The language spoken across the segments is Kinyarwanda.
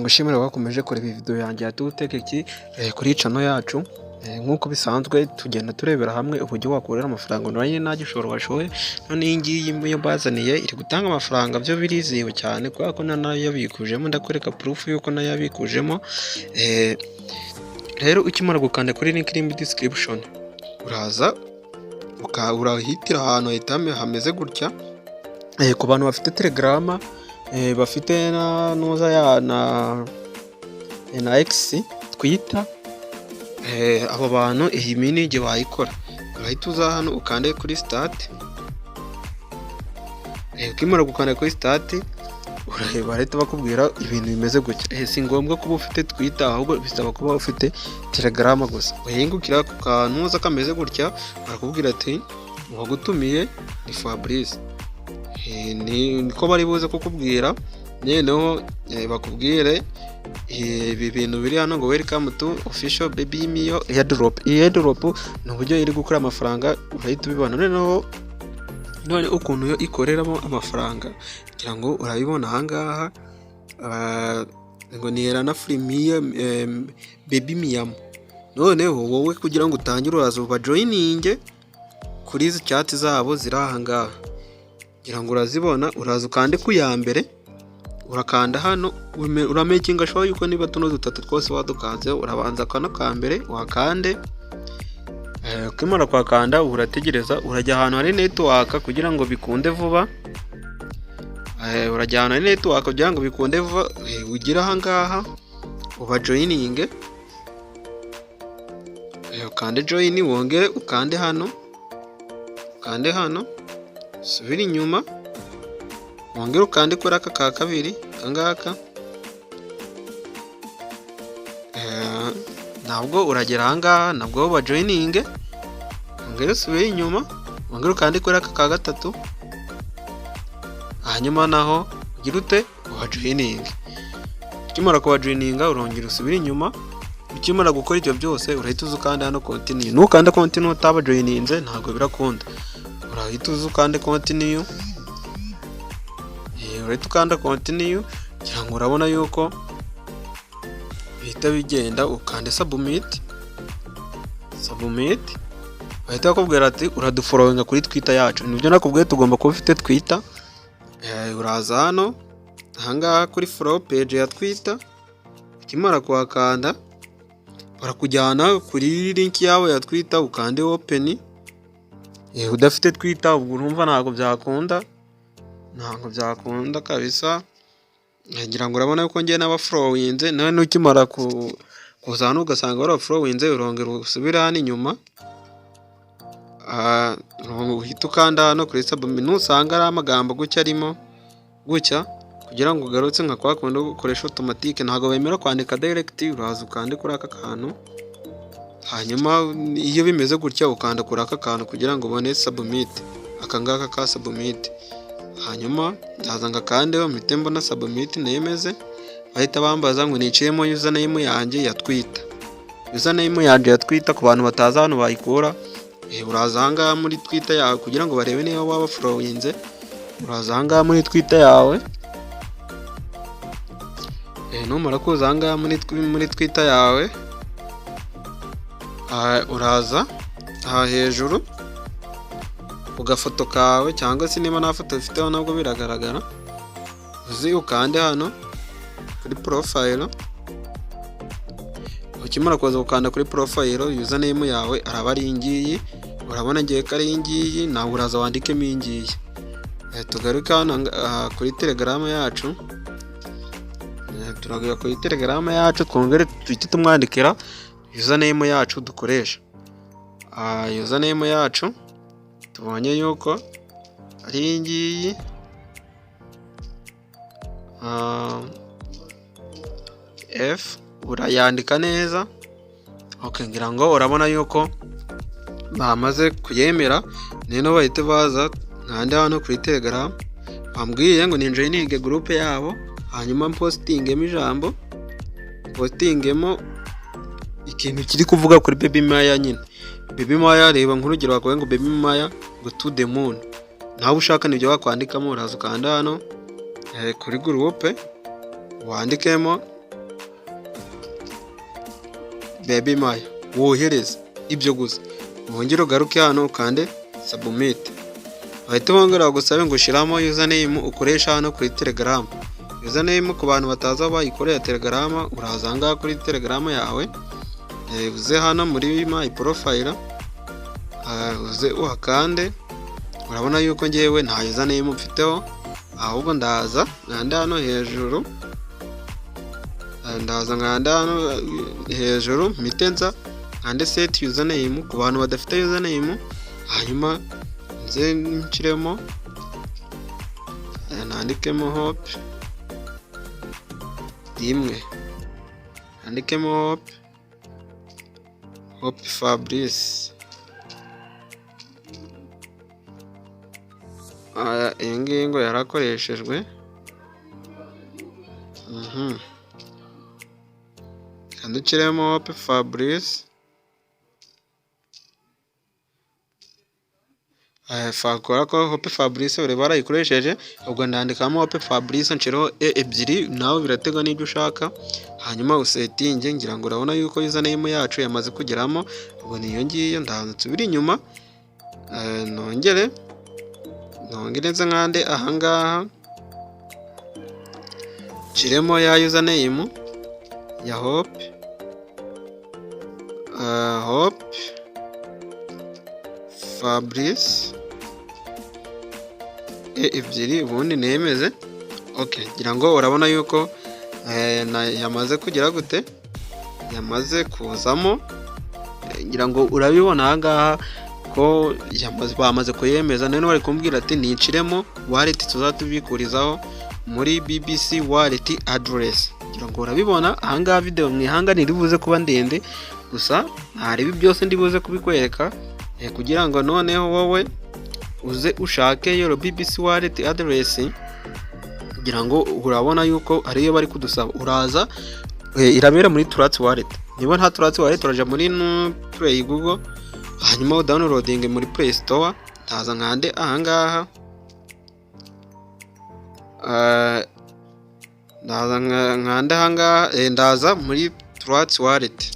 Ngushimira wakomeje kureba video yanjye ya Tutekeki kuri channel yacu. Nkuko bisanzwe tugenda turebera hamwe uburyo wakorera amafaranga online nta gishoro washoye. None iyi ngiyi yo bazaniye iri gutanga amafaranga byo biriziwe cyane kubera ko nayo yabikujemo. Ndakwereka proof yuko nayo yabikujemo. Rero ukimara gukanda kuri link iri muri description uraza urahitira ahantu hitame hameze gutya. Ku bantu bafite Telegram bafite noza ya na X Twitter, abo bantu iyi minigi wayikora urahita uza hano ukande kuri start. Ukimara gukanda kuri start barahita bakubwira ibintu bimeze gutya. Si ngombwa kuba ufite Twitter, ahubwo bisaba kuba ufite Telegram gusa. Uhingukira ku kantu kameze gutya barakubwira ati wagutumiye ni Fabrice. Niko bari buze kukubwira nyeneho bakubwire ibi bintu biri hano ngo welcome to official baby mio airdrop. Airdrop ni uburyo iri gukora amafaranga urahita ubibona. None ukuntu yo ikoreramo amafaranga kugira ngo urabibona ahangaha. Ngo ni Elana free mia baby miam. Noneho wowe kugira ngo utangire uraza uba joining kuri izi chat zabo ziri ahangaha kugira ngo urazibona. Uraza ukande ku ya mbere urakanda hano uramakinga show yuko niba tuno dutatu twose wadukanze urabanza kano ka mbere wakande. Ukimara kwakanda urategereza urajya ahantu hari network kugira ngo bikunde vuba. Urajya ahantu hari network kugira ngo bikunde vuba ugira ahangaha uba joining. Ukande join wongere ukande hano subira inyuma wongere ukande kuri aka ka kabiri kangaka. Nabwo uragera ahangaha nabwo ba joining wongere subira inyuma wongere ukande kuri aka ka gatatu. Hanyuma naho ugira ute wa joining. Ukimara kuba joining urongera usubira inyuma. Ukimara gukora ibyo byose urahita uzukanda hano continue. Nukanda continue utaba joininze ntabwo birakunda. Urahita uzukande continue. Urahita ukanda continue kugira ngo urabona yuko bihita bigenda. Ukande submit. Bahita bakubwira ati uradufollowinga kuri Twitter yacu. Nibyo nakubwiye tugomba kuba ufite Twitter. Uraza hano ahangaha kuri follow page ya Twitter. Ukimara kuhakanda barakujyana kuri link yawe ya Twitter ukande open. Udafite Twitter ubwo urumva ntabwo byakunda kabisa. Ngira ngo urabona yuko ngiye n'abafollowinze. None ukimara kuza hano ugasanga warafollowinze urongera usubira hano inyuma. Uhita ukanda hano kuri submit. Nusanga ari amagambo gutya arimo gutya kugira ngo ugarutse nka kwa kundi ukoresha automatic ntabwo wemera kwandika direct. Uraza ukande kuri aka kantu hanyuma iyo bimeze gutya ukanda kuri aka kantu kugira ngo ubone submit. Aka ngaka ka submit hanyuma ndazanga kandeho mpite mbona submit nemeze. Bahita bambaza ngo niciyemo username yanjye ya Twitter. Username yanjye ya Twitter ku bantu bataza hano bayikora. Uraza ahangaha muri Twitter yawe kugira ngo barebe niba waba followinze. Uraza ahangaha muri Twitter yawe. Numara kuza ahangaha muri Twitter yawe uraza aha hejuru ugafoto kawe cyangwa se niba nta foto ufiteho nabwo biragaragara. Uzi ukande hano kuri profile. Ukimara kuza ukanda kuri profile username yawe araba ari ingiyi. Urabona ngiye ko ari ingiyi nawe uraza wandikemo ingiyi. Tugaruka hano kuri Telegram yacu. Turagera kuri Telegram yacu twongere tuhite tumwandikira username yacu dukoresha. Username yacu tubonye yuko ari ingiyi. F urayandika neza. Ngira ngo urabona yuko bamaze kuyemera. Nino bahite baza nkande hano kuri Telegram. Bambwiye ngo ni joining group yabo. Hanyuma postingemo ijambo. Postingemo ikintu kiri kuvuga kuri Baby Maya nyine. Baby Maya reba nk'urugero wakwe ngo Baby Maya go to the moon. Nawe ushaka nibyo wakwandikamo uraza ukanda hano kuri groupe wandikemo baby maya wohereza ibyo gusa, wongere ugaruke hano ukande submit, bahita bongera gusabe ngo ushiramo username ukoresha hano kuri Telegram. Username ku bantu bataza bayikorera Telegram, uraza ngaha kuri Telegram yawe, uze hano muri my profile, uze uhakande. Urabona yuko ngewe nta username mfiteho, ahubwo ndaza nkanda hano hejuru, mitenza nkande set username ku bantu badafite username, hanyuma nze nshiremo nandikemo hope rimwe, nandikemo hope Fabrice. Iyi ngiyi ngo yarakoreshejwe, kandikiremo hope Fabrice, fakora ko hope Fabrice uri barayikoresheje, ubwo ndandikamo hope Fabrice nshiraho ebyiri, nawe biratega n'ibyo ushaka, hanyuma usetinge. Ngira ngo urabona yuko username yacu yamaze kugeramo, ubwo niyo ngiyo. Nsubira inyuma, nongere nze nkande ahangaha, nshiremo ya username ya hope Fabrice ebyiri, ubundi nemeze. Okay, ngira ngo urabona yuko yamaze kugira gute, yamaze kuzamo. Ngira ngo urabibona ahangaha ko bamaze kuyemeza. None bari kumbwira ati ninshiremo wallet tuzatubikurizaho muri BBC wallet address. Ngira ngo urabibona ahangaha, video mwihanga ntiribuze kuba ndende, gusa ntaribi byose ndibuze kubikwereka, kugira ngo noneho wowe uze ushake yo BBC wallet address. Ngira ngo urabona yuko ariyo bari kudusaba. Uraza irabera muri Trust Wallet. Niba nta Trust Wallet uraja muri Play Google, hanyuma downloading muri Play Store. Ndaza nkande ahangaha, ndaza muri Trust Wallet,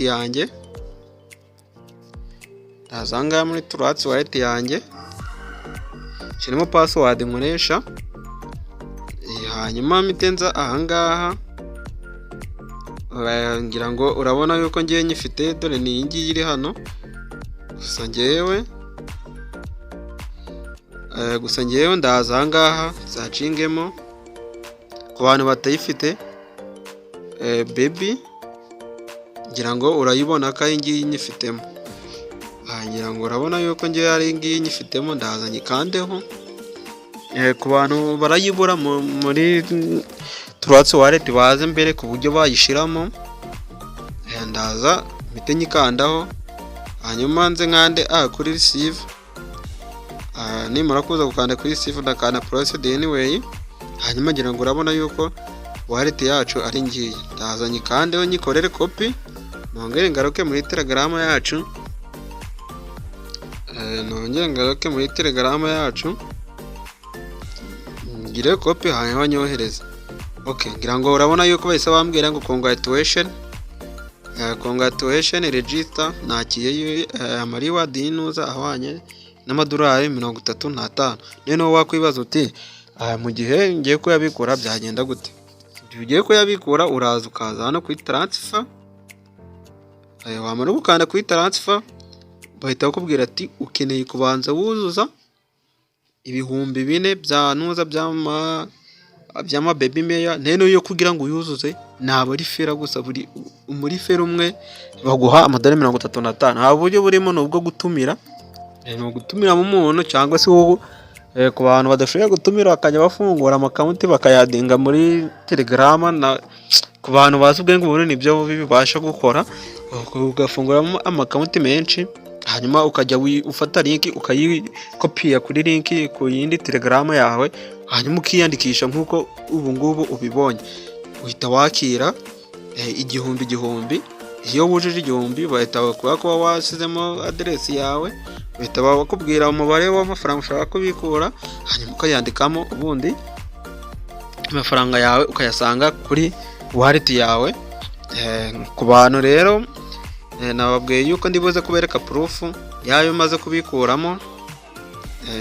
yanjye, ndaza ngaha muri Trust Wallet yanjye, shirimo password nkoresha, hanyuma mitenza ahangaha. Ngira ngo urabona yuko ngiye nyifite, dore ni iyi ngiyi iri hano. Gusa ngewe ndaza ahangaha zacingemo ku bantu batayifite, baby. Ngira ngo urayibona ko iyi ngiyi nyifitemo, ngira ngo urabona yuko ngiye ari iyi ngiyi nyifitemo. Ndaza nyikandeho, ku bantu barayibura muri Trust Wallet baze mbere ku buryo bayishiramo, ndaza mpite nyikandaho, hanyuma nze nkande kuri receive. Nimara kuza gukanda kuri receive ndakanda proceed anyway, hanyuma ngira ngo urabona yuko wallet yacu ari ngiyi. Ndaza nyikandeho nyikorere copy, nongere ngaruke muri Telegram yacu, ngire copy hanyuma nyohereze. Okay, ngira ngo urabona yuko bahise bambwira ngo congratulation register, nakiye amariward yinuza ahwanye n'amadolari 35. None wakwibaza uti mu gihe ngiye kuyabikura byagenda gute? Ugiye kuyabikura uraza ukaza hano kuri transfer, wamara gukanda kuri transfer bahita bakubwira ati ukeneye kubanza wuzuza 4,000 bya nuza byama baby meya. Nene yo kugira ngo uyuzuze naba ari fera gusa, buri muri fera umwe baguha amadolari 35. Ha buryo burimo nubwo gutumira, no gutumira mu muntu, cyangwa se wowe ku bantu badashoboye gutumira bakajya bafungura amakonti bakayadinga muri Telegram. Na ku bantu bazi ubwenge ubu nibyo bibasha gukora, ugafunguramo amakonti menshi, hanyuma ukajya ufata link ukayikopiya kuri link ku yindi Telegram yawe, hanyuma ukiyandikisha nk'uko ubu ngubu ubibonye. Uhita wakira 1,000. Iyo wujuje 1,000 bahita kuba wasizemo address yawe, bahita bakubwira umubare w'amafaranga ushaka kubikura, hanyuma ukayandikamo, ubundi amafaranga yawe ukayasanga kuri wallet yawe. Ku bantu rero nababwiye yuko ndibuze kubereka proof yayo maze kubikuramo.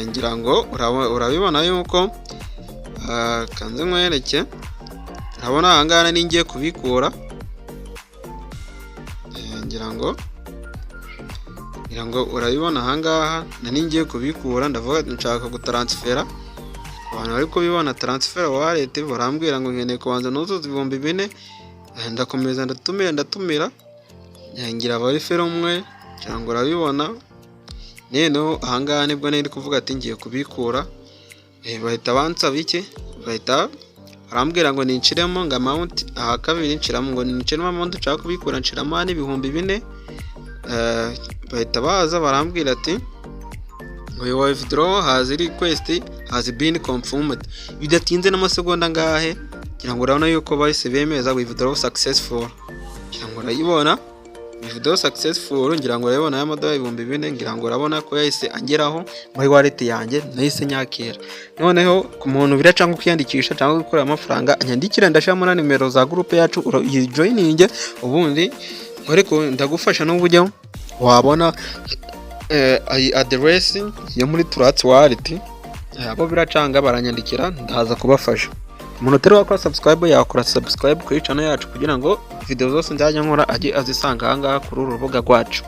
Ngira ngo urabibona yuko kanze nkwereke, urabona ahangaha ningiye kubikura. Ngira ngo urabibona ahangaha ningiye kubikura, ndavuga nshaka gutransfera. Abantu bari kubibona transfer wallet barambwira ngo nkeneye kubanza nuzuza 4,000. Ndakomeza ndatumira ngira bari fero umwe cyangwa urabibona. Neno ahangaha nibwo nari kuvuga ati ngiye kubikura. Bahita bansaba iki, bahita barambwira ngo ninshiremo ngo amount aha kabiri nshiramo ngo ninshiremo amount nshaka kubikura nshiramo 4,000. Bahita baza barambwira ati ngo your withdraw has request has been confirmed. Bidatinze n'amasegonda ngahe kugira ngo urabona yuko bahise bemeza withdraw successful. Kugira ngo urayibona withdraw successful, ngira ngo urabona ya $4,000 ngira ngo urabona ko yahise angeraho muri wallet yanjye nahise nyakira. Noneho ku muntu biracanga kwiyandikisha cyangwa gukora amafaranga, anyandikira ndashamo na nimero za group yacu joining, ubundi ariko ndagufasha n'uburyo wabona address yo muri Trust Wallet. Abo biracanga baranyandikira ndaza kubafasha. Umuntu utari wakora subscribe yakora subscribe kuri channel yacu kugira ngo video zose nzajya nkora ajye azisanga ahangaha kuri uru rubuga rwacu.